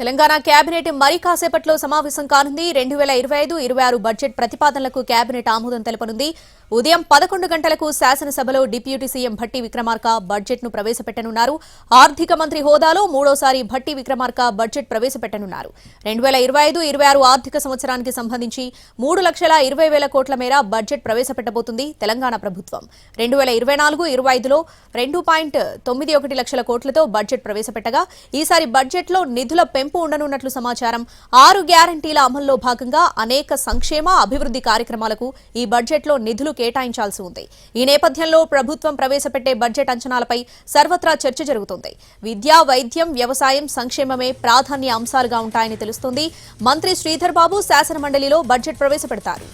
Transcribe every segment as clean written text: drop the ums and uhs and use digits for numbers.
Telangana cabinet మరి కాసేపట్లో సమావేశం కానుంది. 2025-26 బడ్జెట్ ప్రతిపాదనలకు కేబినెట్ ఆమోదం తెలపనుంది. ఉదయం 11 గంటలకు శాసనసభలో deputy CM Bhatti Vikramarka budget ను ప్రవేశపెట్టనున్నారు. ఆర్థిక మంత్రి హోదాలో మూడోసారి భట్టి విక్రమార్క బడ్జెట్ ప్రవేశపెట్టనున్నారు. 2025-26 ఆర్థిక సంవత్సరానికి సంబంధించి 3,20,000 కోట్ల మేర బడ్జెట్ ప్రవేశపెట్టబోతుంది తెలంగాణ ప్రభుత్వం. 2024-25లో 2.91 లక్షల కోట్లతో బడ్జెట్ ప్రవేశపెట్టగా ఈసారి బడ్జెట్లో నిధుల పెంపు ఉండనున్నట్లు సమాచారం. 6 గ్యారంటీల అమల్లో భాగంగా అనేక సంక్షేమ అభివృద్ధి కార్యక్రమాలకు ఈ బడ్జెట్లో నిధులు కేటాయించాల్సి ఉంది. ఈ నేపథ్యంలో ప్రభుత్వం ప్రవేశపెట్టే బడ్జెట్ అంచనాలపై సర్వత్రా చర్చ జరుగుతోంది. విద్య, వైద్యం, వ్యవసాయం, సంక్షేమమే ప్రాధాన్య అంశాలుగా ఉంటాయని తెలుస్తోంది. మంత్రి శ్రీధర్ బాబు శాసనమండలిలో బడ్జెట్ ప్రవేశపెడతారు.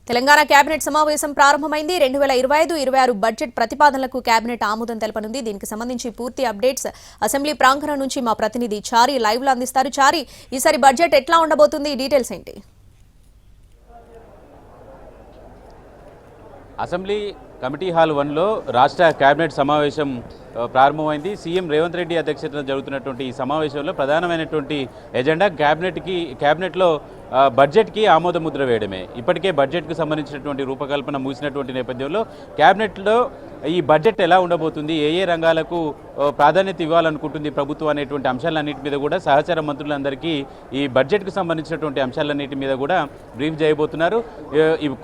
తెలంగాణ కేబినెట్ సమావేశం ప్రారంభమైంది. 2025-26 బడ్జెట్ ప్రతిపాదనలకు కేబినెట్ ఆమోదం తెలపనుంది. దీనికి సంబంధించి పూర్తి అప్డేట్స్ అసెంబ్లీ ప్రాంగణం నుంచి మా ప్రతినిధి చారి లైవ్ లో అందిస్తారు. చారి, ఈసారి బడ్జెట్ ఎట్లా ఉండబోతుంది, డీటెయిల్స్ ఏంటి? అసెంబ్లీ కమిటీ హాల్ 1లో రాష్ట్ర కేబినెట్ సమావేశం ప్రారంభమైంది. సీఎం రేవంత్ రెడ్డి అధ్యక్షతన జరుగుతున్నటువంటి ఈ సమావేశంలో ప్రధానమైనటువంటి ఎజెండా కేబినెట్లో బడ్జెట్కి ఆమోద ముద్ర వేయడమే. ఇప్పటికే బడ్జెట్కు సంబంధించినటువంటి రూపకల్పన ముగిసినటువంటి నేపథ్యంలో కేబినెట్లో ఈ బడ్జెట్ ఎలా ఉండబోతుంది, ఏ ఏ రంగాలకు ప్రాధాన్యత ఇవ్వాలనుకుంటుంది ప్రభుత్వం అనేటువంటి అంశాలన్నిటి మీద కూడా సహచర మంత్రులందరికీ ఈ బడ్జెట్కు సంబంధించినటువంటి అంశాలన్నిటి మీద కూడా బ్రీఫ్ చేయబోతున్నారు.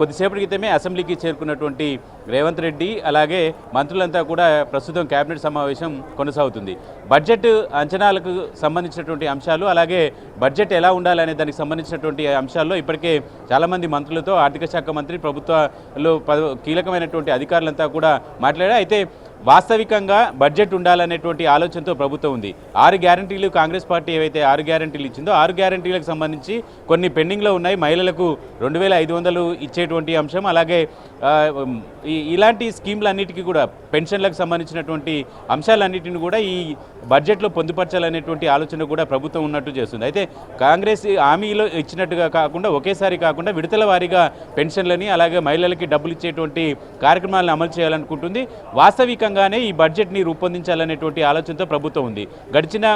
కొద్దిసేపటి క్రితమే అసెంబ్లీకి చేరుకున్నటువంటి రేవంత్ రెడ్డి అలాగే మంత్రులంతా కూడా ప్రస్తుతం కేబినెట్ సమావేశం కొనసాగుతుంది. బడ్జెట్ అంచనాలకు సంబంధించినటువంటి అంశాలు అలాగే బడ్జెట్ ఎలా ఉండాలనే దానికి సంబంధించినటువంటి అంశాల్లో ఇప్పటికే చాలామంది మంత్రులతో ఆర్థిక శాఖ మంత్రి, ప్రభుత్వంలో కీలకమైనటువంటి అధికారులంతా కూడా మాట్లాడారు. అయితే వాస్తవికంగా బడ్జెట్ ఉండాలనేటువంటి ఆలోచనతో ప్రభుత్వం ఉంది. 6 గ్యారంటీలు కాంగ్రెస్ పార్టీ ఏవైతే 6 గ్యారంటీలు ఇచ్చిందో 6 గ్యారంటీలకు సంబంధించి కొన్ని పెండింగ్లో ఉన్నాయి. మహిళలకు 2,500 ఇచ్చేటువంటి అంశం, అలాగే ఇలాంటి స్కీమ్లన్నిటికీ కూడా పెన్షన్లకు సంబంధించినటువంటి అంశాలన్నిటిని కూడా ఈ బడ్జెట్లో పొందుపరచాలనేటువంటి ఆలోచన కూడా ప్రభుత్వం ఉన్నట్టు చేస్తుంది. అయితే కాంగ్రెస్ హామీలో ఇచ్చినట్టుగా కాకుండా ఒకేసారి కాకుండా విడతల వారీగా పెన్షన్లని అలాగే మహిళలకి డబ్బులు ఇచ్చేటువంటి కార్యక్రమాలను అమలు చేయాలనుకుంటుంది. వాస్తవికంగానే ఈ బడ్జెట్ని రూపొందించాలనేటువంటి ఆలోచనతో ప్రభుత్వం ఉంది. గడిచిన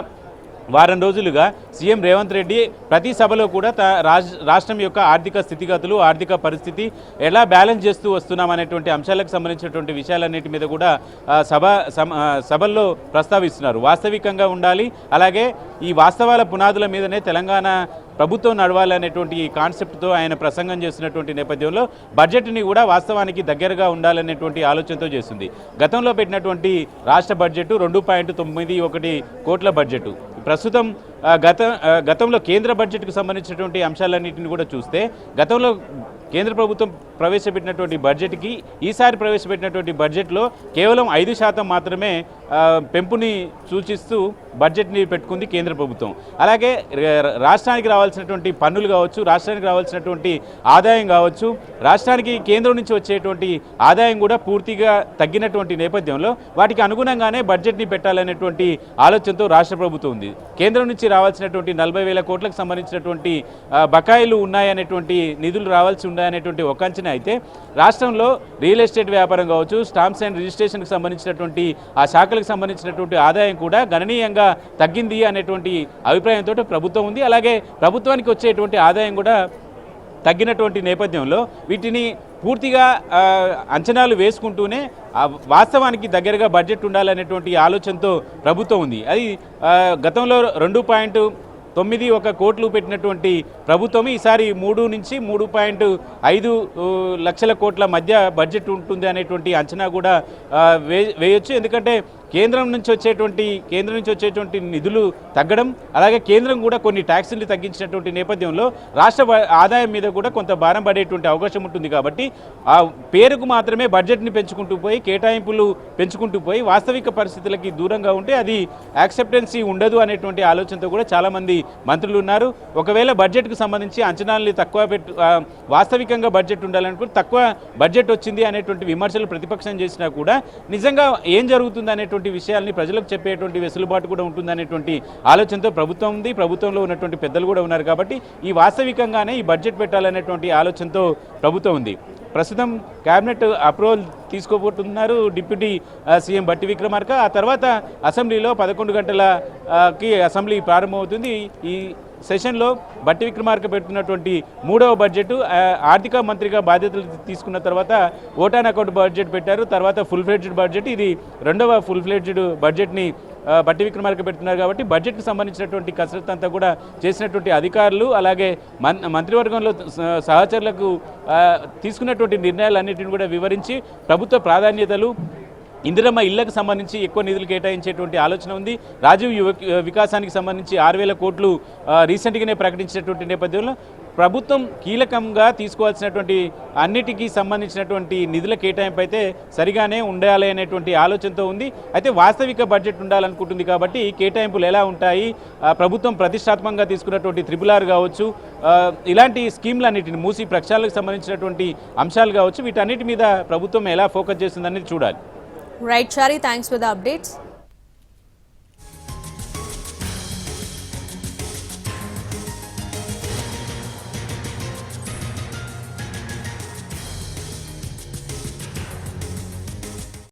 వారం రోజులుగా సీఎం రేవంత్ రెడ్డి ప్రతి సభలో కూడా రాష్ట్రం యొక్క ఆర్థిక స్థితిగతులు, ఆర్థిక పరిస్థితి ఎలా బ్యాలెన్స్ చేస్తూ వస్తున్నామనేటువంటి అంశాలకు సంబంధించినటువంటి విషయాలన్నిటి మీద కూడా సభల్లో ప్రస్తావిస్తున్నారు. వాస్తవికంగా ఉండాలి, అలాగే ఈ వాస్తవాల పునాదుల మీదనే తెలంగాణ ప్రభుత్వం నడవాలనేటువంటి కాన్సెప్ట్తో ఆయన ప్రసంగం చేస్తున్నటువంటి నేపథ్యంలో బడ్జెట్ని కూడా వాస్తవానికి దగ్గరగా ఉండాలనేటువంటి ఆలోచనతో చేస్తుంది. గతంలో పెట్టినటువంటి రాష్ట్ర బడ్జెట్ 2.91 కోట్ల బడ్జెట్. ప్రస్తుతం గతంలో కేంద్ర బడ్జెట్కు సంబంధించినటువంటి అంశాలన్నింటిని కూడా చూస్తే గతంలో కేంద్ర ప్రభుత్వం ప్రవేశపెట్టినటువంటి బడ్జెట్కి ఈసారి ప్రవేశపెట్టినటువంటి బడ్జెట్లో కేవలం 5% మాత్రమే పెంపుని సూచిస్తూ బడ్జెట్ని పెట్టుకుంది కేంద్ర ప్రభుత్వం. అలాగే రాష్ట్రానికి రావాల్సినటువంటి పన్నులు కావచ్చు, రాష్ట్రానికి రావాల్సినటువంటి ఆదాయం కావచ్చు, రాష్ట్రానికి కేంద్రం నుంచి వచ్చేటువంటి ఆదాయం కూడా పూర్తిగా తగ్గినటువంటి నేపథ్యంలో వాటికి అనుగుణంగానే బడ్జెట్ని పెట్టాలనేటువంటి ఆలోచనతో రాష్ట్ర ప్రభుత్వం ఉంది. కేంద్రం నుంచి రావాల్సినటువంటి 40,000 కోట్లకు సంబంధించినటువంటి బకాయిలు ఉన్నాయనేటువంటి నిధులు రావాల్సి ఉన్నాయనేటువంటి ఒక అంచనా అయితే రాష్ట్రంలో రియల్ ఎస్టేట్ వ్యాపారం కావచ్చు, స్టాంప్స్ అండ్ రిజిస్ట్రేషన్కి సంబంధించినటువంటి ఆ శాఖలకు సంబంధించినటువంటి ఆదాయం కూడా గణనీయంగా తగ్గింది అనేటువంటి అభిప్రాయంతో ప్రభుత్వం ఉంది. అలాగే ప్రభుత్వానికి వచ్చేటువంటి ఆదాయం కూడా తగ్గినటువంటి నేపథ్యంలో వీటిని పూర్తిగా అంచనాలు వేసుకుంటూనే వాస్తవానికి దగ్గరగా బడ్జెట్ ఉండాలనేటువంటి ఆలోచనతో ప్రభుత్వం ఉంది. అది గతంలో 2.91 కోట్లు పెట్టినటువంటి ప్రభుత్వం ఈసారి 3 నుంచి 3.5 లక్షల కోట్ల మధ్య బడ్జెట్ ఉంటుంది అనేటువంటి అంచనా కూడా వేయొచ్చు. ఎందుకంటే కేంద్రం నుంచి వచ్చేటువంటి నిధులు తగ్గడం, అలాగే కేంద్రం కూడా కొన్ని ట్యాక్సులు తగ్గించినటువంటి నేపథ్యంలో రాష్ట్ర ఆదాయం మీద కూడా కొంత భారం పడేటువంటి అవకాశం ఉంటుంది. కాబట్టి ఆ పేరుకు మాత్రమే బడ్జెట్ని పెంచుకుంటూ పోయి, కేటాయింపులు పెంచుకుంటూ పోయి వాస్తవిక పరిస్థితులకి దూరంగా ఉంటే అది యాక్సెప్టెన్సీ ఉండదు అనేటువంటి ఆలోచనతో కూడా చాలామంది మంత్రులు ఉన్నారు. ఒకవేళ బడ్జెట్కు సంబంధించి అంచనాలని తక్కువ వాస్తవికంగా బడ్జెట్ ఉండాలనుకుంటే తక్కువ బడ్జెట్ వచ్చింది అనేటువంటి విమర్శలు ప్రతిపక్షం చేసినా కూడా నిజంగా ఏం జరుగుతుంది అనేటువంటి అనేటువంటి విషయాల్ని ప్రజలకు చెప్పేటువంటి వెసులుబాటు కూడా ఉంటుందనేటువంటి ఆలోచనతో ప్రభుత్వం ఉంది, ప్రభుత్వంలో ఉన్నటువంటి పెద్దలు కూడా ఉన్నారు. కాబట్టి ఈ వాస్తవికంగానే ఈ బడ్జెట్ పెట్టాలనేటువంటి ఆలోచనతో ప్రభుత్వం ఉంది. ప్రస్తుతం కేబినెట్ అప్రూవల్ తీసుకోబోతున్నారు డిప్యూటీ సీఎం బట్టి విక్రమార్క. ఆ తర్వాత అసెంబ్లీలో 11 గంటలకి అసెంబ్లీ ప్రారంభమవుతుంది. ఈ సెషన్లో బట్టి విక్రమార్క పెడుతున్నటువంటి 3వ బడ్జెట్, ఆర్థిక మంత్రిగా బాధ్యతలు తీసుకున్న తర్వాత ఓటాన్ అకౌంట్ బడ్జెట్ పెట్టారు. తర్వాత ఫుల్ ఫ్లెడ్జ్డ్ బడ్జెట్, ఇది 2వ ఫుల్ ఫ్లెడ్జ్డ్ బడ్జెట్ని బట్టి విక్రమార్క పెడుతున్నారు. కాబట్టి బడ్జెట్కి సంబంధించినటువంటి కసరత్తు అంతా కూడా చేసినటువంటి అధికారులు, అలాగే మంత్రివర్గంలో సహచరులకు తీసుకున్నటువంటి నిర్ణయాలన్నింటినీ కూడా వివరించి ప్రభుత్వ ప్రాధాన్యతలు, ఇందిరమ్మ ఇళ్లకు సంబంధించి ఎక్కువ నిధులు కేటాయించేటువంటి ఆలోచన ఉంది. రాజీవ్ వికాసానికి సంబంధించి 6,000 కోట్లు రీసెంట్గానే ప్రకటించినటువంటి నేపథ్యంలో ప్రభుత్వం కీలకంగా తీసుకోవాల్సినటువంటి అన్నిటికీ సంబంధించినటువంటి నిధుల కేటాయింపు అయితే సరిగానే ఉండాలి అనేటువంటి ఆలోచనతో ఉంది. అయితే వాస్తవిక బడ్జెట్ ఉండాలనుకుంటుంది కాబట్టి కేటాయింపులు ఎలా ఉంటాయి, ప్రభుత్వం ప్రతిష్టాత్మకంగా తీసుకున్నటువంటి RRR కావచ్చు, ఇలాంటి స్కీమ్లన్నిటిని మూసి ప్రక్షాళనకు సంబంధించినటువంటి అంశాలు కావచ్చు, వీటన్నిటి మీద ప్రభుత్వం ఎలా ఫోకస్ చేస్తుందనేది చూడాలి. Right, Chari, thanks for the updates.